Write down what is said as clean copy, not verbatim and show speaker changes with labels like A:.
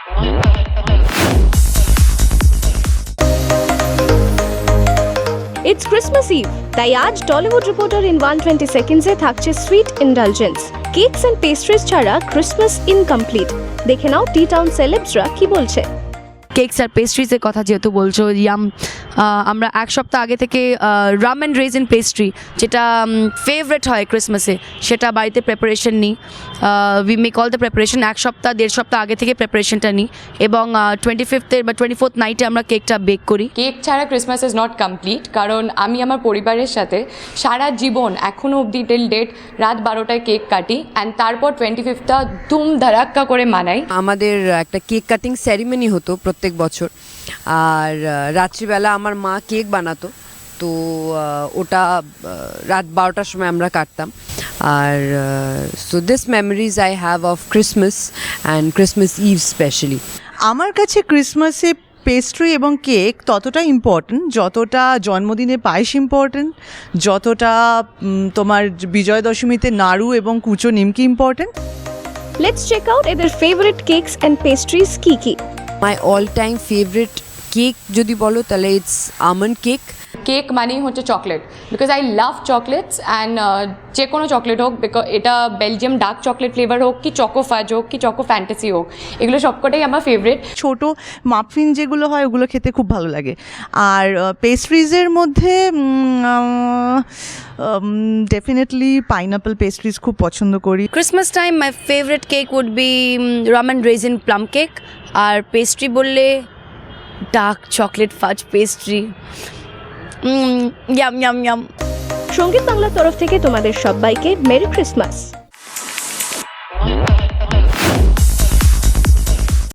A: It's Christmas Eve, তাই আজ Tollywood reporter in 120 সেকেন্ডসে থাকছে sweet indulgence. Cakes and pastries ছাড়া ক্রিসমাস ইনকমপ্লিট। দেখে নাও টি টাউন সেলেবসরা কি বলছে।
B: কেকস আর পেস্ট্রিজের কথা যেহেতু বলছো, আমরা এক সপ্তাহ আগে থেকে রাম অ্যান্ড রেজিন পেস্ট্রি, যেটা ফেভারেট হয় ক্রিসমাসে, সেটা বাড়িতে প্রিপারেশন নিই। We make all the preparation, এক সপ্তাহ দেড় সপ্তাহ আগে থেকে প্রিপারেশনটা নিই, এবং 25th বা 24th নাইটে আমরা কেকটা বেক করি।
C: কেক ছাড়া ক্রিসমাস ইজ নট কমপ্লিট, কারণ আমি আমার পরিবারের সাথে সারা জীবন এখনও অবধি টিল ডেট রাত 12টায় কেক কাটি, অ্যান্ড তারপর 25th ধুম ধারাক্কা করে মানাই।
D: আমাদের একটা কেক কাটিং সেরিমনি হতো প্রত্যেক বছর, আর রাত্রিবেলা আমার মা কেক বানাতো, তো ওটা রাত 12টার সময় আমরা কাটতাম। আর so this memories I have of Christmas and Christmas eve specially.
E: আমার কাছে ক্রিসমাসে পেস্ট্রি এবং কেক ততটা ইম্পর্ট্যান্ট যতটা জন্মদিনে পায়েস ইম্পর্ট্যান্ট, যতটা তোমার বিজয় দশমীতে নাড়ু এবং কুচো নিমকি ইম্পর্ট্যান্ট।
A: লেটস চেক আউট এদের ফেভারিট কেকস অ্যান্ড পেস্ট্রিজ কি কি।
D: My all time favourite cake যদি বলো তাহলে ইটস আমন্ড কেক।
C: কেক মানেই হচ্ছে chocolate, because I love chocolates, and যে কোনো চকলেট হোক, বিকজ এটা বেলজিয়াম ডার্ক চকলেট ফ্লেভার হোক, কি চকো ফাজ হোক, কি চকো ফ্যান্টাসি হোক, এগুলো সবকটাই আমার ফেভারিট।
E: ছোট মাফিন যেগুলো হয় ওগুলো খেতে খুব ভালো লাগে। আর পেস্ট্রিজের মধ্যে ডেফিনেটলি পাইনাপল পেস্ট্রিজ খুব পছন্দ করি।
B: Christmas time my favourite cake would be rum and raisin plum cake, আর পেস্ট্রি বললে dark chocolate fudge pastry. Yum yum yum.
A: সঙ্গীত বাংলার তরফ থেকে তোমাদের সবাইকে মেরি ক্রিসমাস।